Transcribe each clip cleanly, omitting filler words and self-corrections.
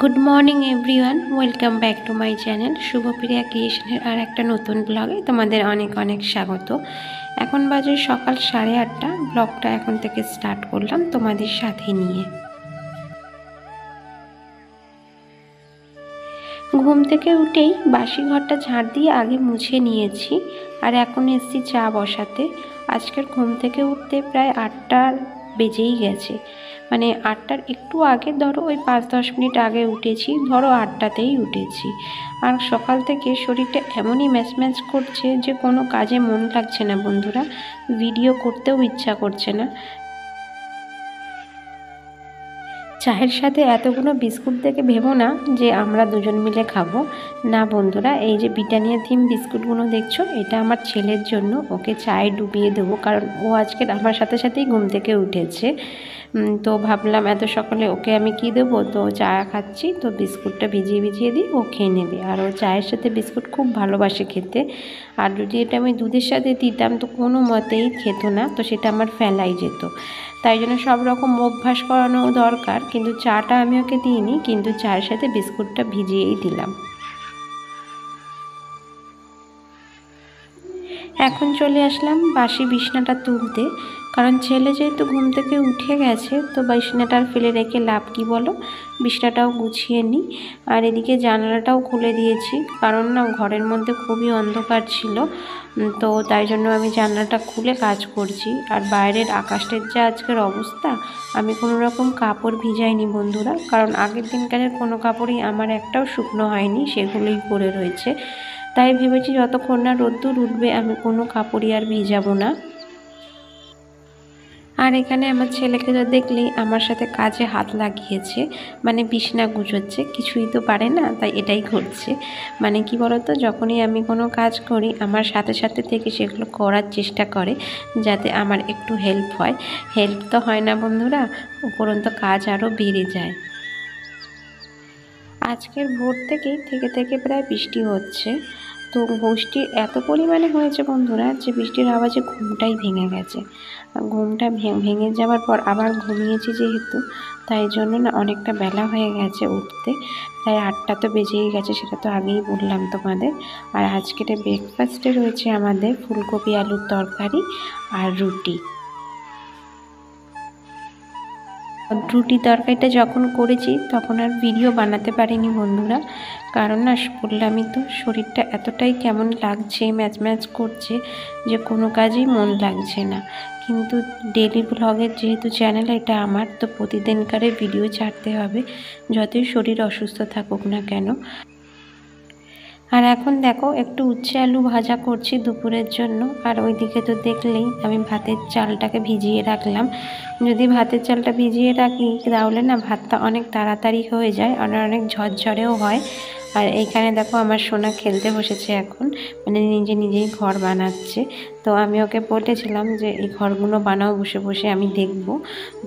Good morning everyone, welcome back to my channel Shubhapriya ক্রিয়েশনের আর একটা নতুন ব্লগে তোমাদের অনেক অনেক স্বাগত। এখন বাজে সকাল 8:30। ব্লগটা এখন থেকে স্টার্ট করলাম তোমাদের সাথে নিয়ে। ঘুম থেকে উঠেই বাসি ঘরটা ঝাড় দিয়ে আগে মুছে নিয়েছি, আর এখন এসেছি চা বসাতে। আজকের ঘুম থেকে উঠতে প্রায় 8টা বেজেই গেছে, মানে 8টার একটু আগে, ধরো ওই 5-10 মিনিট আগে উঠেছি, ধরো 8টাতেই উঠেছি। আর সকাল থেকে শরীরটা এমনই ম্যাচম্যাচ করছে যে কোনো কাজে মন লাগছে না বন্ধুরা, ভিডিও করতেও ইচ্ছা করছে না। চায়ের সাথে এতগুলো বিস্কুট দেখে ভেবো না যে আমরা দুজন মিলে খাবো, না বন্ধুরা। এই যে ব্রিটানিয়া থিম বিস্কুটগুলো দেখছো, এটা আমার ছেলের জন্য, ওকে চায়ে ডুবিয়ে দেবো, কারণ ও আজকে আমার সাথে সাথেই ঘুম থেকে উঠেছে। তো ভাবলাম এত সকালে ওকে আমি কি দেবো, তো চা খাচ্ছি তো বিস্কুটটা ভিজিয়ে ভিজিয়ে দিই, ও খেয়ে নেবে। আর ও চায়ের সাথে বিস্কুট খুব ভালোবাসে খেতে। আর যদি এটা আমি দুধের সাথে দিতাম তো কোনো মতেই খেত না, তো সেটা আমার ফেলাই যেত। তাই জন্য সব রকম অভ্যাস করানো দরকার, কিন্তু চাটা আমি ওকে দিইনি, কিন্তু চায়ের সাথে বিস্কুটটা ভিজিয়েই দিলাম। এখন চলে আসলাম বাসি বিছনাটা তুলতে, কারণ ছেলে যেহেতু ঘুম থেকে উঠে গেছে তো বিছনাটা আর ফেলে রেখে লাভ কি বলো। বিছনাটাও গুছিয়ে নিই, আর এদিকে জানালাটাও খুলে দিয়েছি, কারণ না ঘরের মধ্যে খুবই অন্ধকার ছিল, তো তাই জন্য আমি জানালাটা খুলে কাজ করছি। আর বাইরের আকাশের যা আজকের অবস্থা, আমি কোনো রকম কাপড় ভিজাইনি বন্ধুরা, কারণ আগের দিনকারের কোনো কাপড়ই আমার একটাও শুকনো হয়নি, সেগুলোই পরে রয়েছে। তাই ভেবেছি যতক্ষণ না রোদ্দুর উঠবে আমি কোনো কাপড়ই আর ভিজাবো না। আর এখানে আমার ছেলেকে তো দেখলেই আমার সাথে কাজে হাত লাগিয়েছে, মানে বিছনা গুছোচ্ছে, কিছুই তো পারে না তাই এটাই করছে। মানে কি বলতো, যখনই আমি কোনো কাজ করি আমার সাথে সাথে থেকে সেগুলো করার চেষ্টা করে, যাতে আমার একটু হেল্প হয়। হেল্প তো হয় না বন্ধুরা, উপরন্ত কাজ আরও বেড়ে যায়। আজকের ভোর থেকেই থেকে প্রায় বৃষ্টি হচ্ছে। তো বৃষ্টি এত পরিমাণে হয়েছে বন্ধুরা যে বৃষ্টির আওয়াজে ঘুমটাই ভেঙে গেছে। ঘুমটা ভেঙে যাওয়ার পর আবার ঘুমিয়েছি যেহেতু, তাই জন্য না অনেকটা বেলা হয়ে গেছে উঠতে, প্রায় 8টা তো বেজেই গেছে, সেটা তো আগেই বললাম তোমাদের। আর আজকের ব্রেকফাস্টে রয়েছে আমাদের ফুলকপি আলুর তরকারি আর রুটি। রুটি তরকারিটা যখন করেছি তখন আর ভিডিও বানাতে পারিনি বন্ধুরা, কারণ না বললামই তো, শরীরটা এতটাই কেমন লাগছে, ম্যাচ করছে যে কোনো কাজেই মন লাগছে না। কিন্তু ডেলি ব্লগের যেহেতু চ্যানেল এটা আমার, তো প্রতিদিনকারে ভিডিও ছাড়তে হবে, যতই শরীর অসুস্থ থাকুক না কেন। আর এখন দেখো একটু উচ্ছে আলু ভাজা করছি দুপুরের জন্য। আর ওইদিকে তো দেখলেই আমি ভাতের চালটাকে ভিজিয়ে রাখলাম। যদি ভাতের চালটা ভিজিয়ে রাখি তাহলে না ভাতটা অনেক তাড়াতাড়ি হয়ে যায় আর অনেক ঝরঝরেও হয়। আর এইখানে দেখো আমার সোনা খেলতে বসেছে এখন, মানে নিজেই ঘর বানাচ্ছে। তো আমি ওকে বলেছিলাম যে এই ঘরগুলো বানাও বসে বসে, আমি দেখব।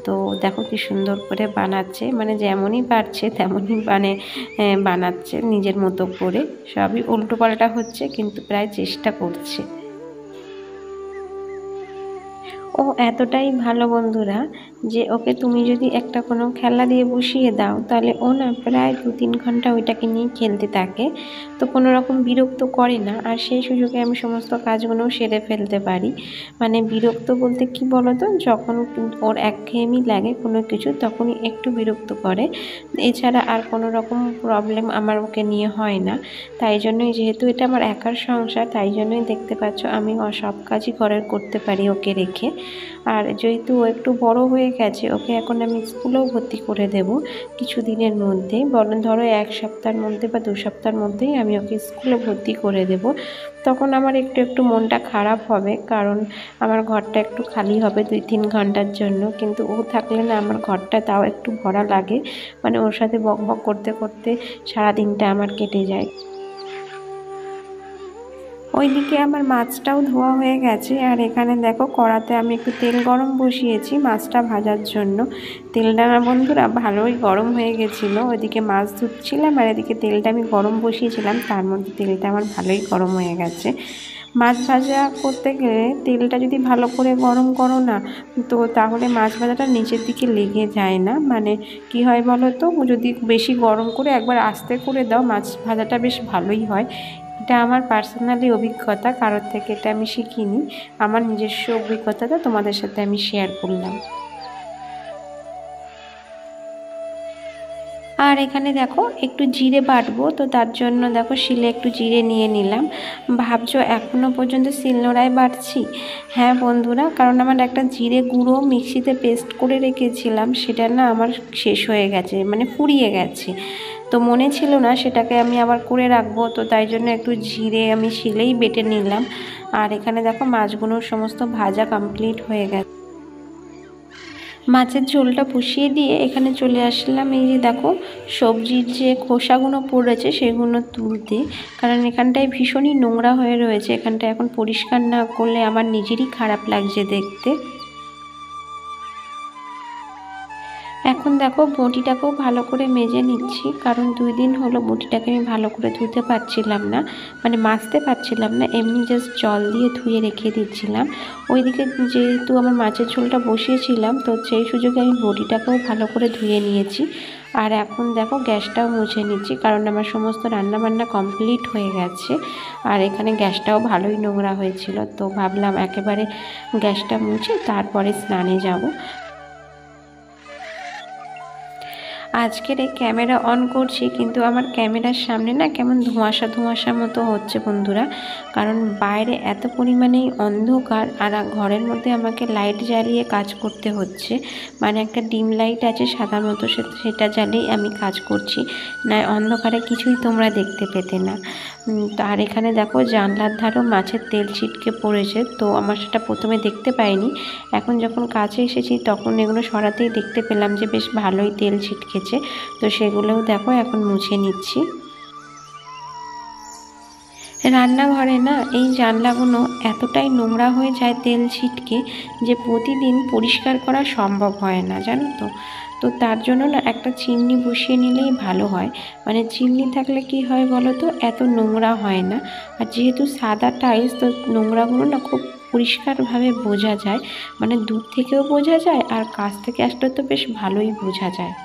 তো দেখো কি সুন্দর করে বানাচ্ছে, মানে যেমনই পারছে তেমনই বানাচ্ছে নিজের মতো করে। সবই উল্টো পাল্টা হচ্ছে কিন্তু প্রায় চেষ্টা করছে। ও এতটাই ভালো বন্ধুরা যে ওকে তুমি যদি একটা কোনো খেলা দিয়ে বসিয়ে দাও তাহলে ও না প্রায় 2-3 ঘন্টা ওইটাকে নিয়ে খেলতে থাকে, তো কোনো রকম বিরক্ত করে না। আর সেই সুযোগে আমি সমস্ত কাজগুলোও সেরে ফেলতে পারি। মানে বিরক্ত বলতে কি বলতো, যখন ওর একঘেয়েমি লাগে কোনো কিছু তখনই একটু বিরক্ত করে, এছাড়া আর কোনো রকম প্রবলেম আমার ওকে নিয়ে হয় না। তাই জন্যই, যেহেতু এটা আমার একার সংসার, তাই জন্যই দেখতে পাচ্ছ আমি সব কাজই ঘরের করতে পারি ওকে রেখে। আর যেহেতু ও একটু বড় হয়ে গেছে, ওকে এখন আমি স্কুলেও ভর্তি করে দেব কিছুদিনের মধ্যেই, বলেন ধরো 1 সপ্তাহের মধ্যে বা 2 সপ্তাহের মধ্যেই আমি ওকে স্কুলে ভর্তি করে দেব। তখন আমার একটু মনটা খারাপ হবে, কারণ আমার ঘরটা একটু খালি হবে 2-3 ঘন্টার জন্য, কিন্তু ও থাকলে না আমার ঘরটা তাও একটু ভরা লাগে। মানে ওর সাথে বকবক করতে করতে সারা দিনটা আমার কেটে যায়। ওইদিকে আমার মাছটাও ধোয়া হয়ে গেছে, আর এখানে দেখো কড়াতে আমি একটু তেল গরম বসিয়েছি মাছটা ভাজার জন্য। তেলটা না বন্ধুরা ভালোই গরম হয়ে গেছিলো, ওইদিকে মাছ ধুচ্ছিলাম আর এদিকে তেলটা আমি গরম বসিয়েছিলাম, তার মধ্যে তেলটা আমার ভালোই গরম হয়ে গেছে। মাছ ভাজা করতে গেলে তেলটা যদি ভালো করে গরম করো না, তো তাহলে মাছ ভাজাটা নিচের দিকে লেগে যায় না। মানে কি হয় বলো তো, যদি বেশি গরম করে একবার আস্তে করে দাও, মাছ ভাজাটা বেশ ভালোই হয়। এটা আমার পার্সোনালি অভিজ্ঞতা, কারোর থেকে এটা আমি শিখিনি, আমার নিজস্ব অভিজ্ঞতাটা তোমাদের সাথে আমি শেয়ার করলাম। আর এখানে দেখো একটু জিরে বাটবো, তো তার জন্য দেখো শিলে একটু জিরে নিয়ে নিলাম। ভাবছো এখনও পর্যন্ত শিলনোড়ায় বাটছি? হ্যাঁ বন্ধুরা, কারণ আমার একটা জিরে গুঁড়ো মিক্সিতে পেস্ট করে রেখেছিলাম, সেটা না আমার শেষ হয়ে গেছে, মানে ফুরিয়ে গেছে। তো মনে ছিল না সেটাকে আমি আবার করে রাখবো, তো তাই জন্য একটু জিরে আমি শিলেই বেটে নিলাম। আর এখানে দেখো মাছগুলোর সমস্ত ভাজা কমপ্লিট হয়ে গেছে। মাছের ঝোলটা বসিয়ে দিয়ে এখানে চলে আসলাম। এই যে দেখো সবজির যে খোসাগুলো পড়েছে সেগুলো তুলতে, কারণ এখানটায় ভীষণই নোংরা হয়ে রয়েছে। এখানটা এখন পরিষ্কার না করলে আমার নিজেরই খারাপ লাগছে দেখতে। এখন দেখো বটিটাকেও ভালো করে মেজে নিচ্ছি, কারণ 2 দিন হলো বটিটাকে আমি ভালো করে ধুতে পারছিলাম না, মানে মাজতে পারছিলাম না, এমনি জাস্ট জল দিয়ে ধুয়ে রেখে দিচ্ছিলাম। ওইদিকে যেহেতু আমার মাছের ঝোলটা বসিয়েছিলাম, তো সেই সুযোগে আমি বটিটাকেও ভালো করে ধুয়ে নিয়েছি। আর এখন দেখো গ্যাসটাও মুছে নিচ্ছি, কারণ আমার সমস্ত রান্নাবান্না কমপ্লিট হয়ে গেছে। আর এখানে গ্যাসটাও ভালোই নোংরা হয়েছিল, তো ভাবলাম একেবারে গ্যাসটা মুছে তারপরে স্নানে যাব। আজকের এই ক্যামেরা অন করছি, কিন্তু আমার ক্যামেরার সামনে না কেমন ধোঁয়াশা ধোঁয়াশা মতো হচ্ছে বন্ধুরা, কারণ বাইরে এত পরিমাণেই অন্ধকার, আর ঘরের মধ্যে আমাকে লাইট জ্বালিয়ে কাজ করতে হচ্ছে। মানে একটা ডিম লাইট আছে সাদা মতো, সেটা জ্বালিয়ে আমি কাজ করছি, না অন্ধকারে কিছুই তোমরা দেখতে পেতে না। আর এখানে দেখো জানলার ধারেও মাছের তেল ছিটকে পড়েছে, তো আমার সেটা প্রথমে দেখতে পাইনি, এখন যখন কাছে এসেছি তখন এগুলো সরাতেই দেখতে পেলাম যে বেশ ভালোই তেল ছিটকেছে। তো সেগুলোও দেখো এখন মুছে নিচ্ছি। রান্নাঘরে না এই জানলাগুলো এতটাই নোংরা হয়ে যায় তেল ছিটকে, যে প্রতিদিন পরিষ্কার করা সম্ভব হয় না, জানো তো। তো তার জন্য না একটা চিমনি বসিয়ে নিলেই ভালো হয়। মানে চিমনি থাকলে কি হয় বলো তো, এত নোংরা হয় না। আর যেহেতু সাদা টাইলস, তো নোংরাগুলো না খুব পরিষ্কারভাবে বোঝা যায়, মানে দূর থেকেও বোঝা যায়, আর কাছ থেকে আসলে তো বেশ ভালোই বোঝা যায়।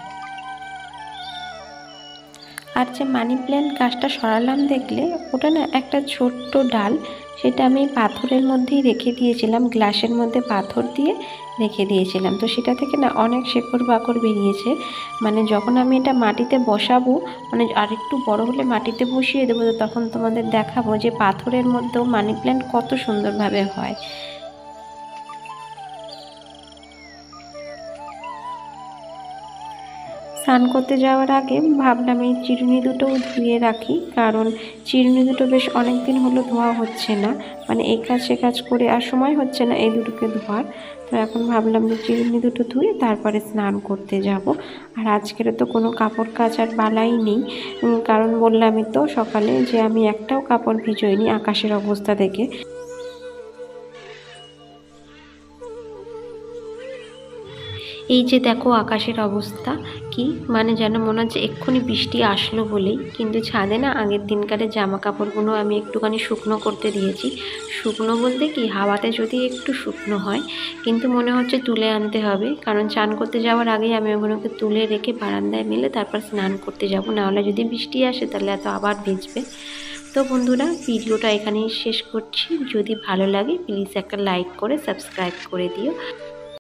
আর যে মানি প্ল্যান্ট গাছটা সরালাম দেখলে, ওটা না একটা ছোট্ট ডাল, সেটা আমি পাথরের মধ্যেই রেখে দিয়েছিলাম, গ্লাসের মধ্যে পাথর দিয়ে রেখে দিয়েছিলাম। তো সেটা থেকে না অনেক শেকড় বাকড় বেরিয়েছে। মানে যখন আমি এটা মাটিতে বসাবো, মানে আরেকটু বড় হলে মাটিতে বসিয়ে দেবো, তো তখন তোমাদের দেখাবো যে পাথরের মধ্যেও মানি প্ল্যান্ট কত সুন্দরভাবে হয়। স্নান করতে যাওয়ার আগে ভাবলাম এই চিরুনি দুটোও ধুয়ে রাখি, কারণ চিরুনি দুটো বেশ অনেক দিন হলো ধোয়া হচ্ছে না, মানে এই কাজ সে কাজ করে আর সময় হচ্ছে না এই দুটোকে ধোয়ার। তো এখন ভাবলাম যে চিরুনি দুটো ধুয়ে তারপরে স্নান করতে যাব। আর আজকের তো কোনো কাপড় কাচার বালাই নেই, কারণ বললামই তো সকালে যে আমি একটাও কাপড় ভিজোইনি আকাশের অবস্থা দেখে। এই যে দেখো আকাশের অবস্থা কি, মানে যেন মনে হচ্ছে এক্ষুনি বৃষ্টি আসলো বলেই। কিন্তু ছাদে না আগের দিনকারের জামা কাপড়গুলো আমি একটুখানি শুকনো করতে দিয়েছি। শুকনো বলতে কি, হাওয়াতে যদি একটু শুকনো হয়, কিন্তু মনে হচ্ছে তুলে আনতে হবে, কারণ চান করতে যাওয়ার আগেই আমি ওগুলোকে তুলে রেখে বারান্দায় মেলে তারপর স্নান করতে যাব, নাহলে যদি বৃষ্টি আসে তাহলে এত আবার ভিজবে। তো বন্ধুরা, ভিডিওটা এখানেই শেষ করছি। যদি ভালো লাগে প্লিজ একটা লাইক করে সাবস্ক্রাইব করে দিও।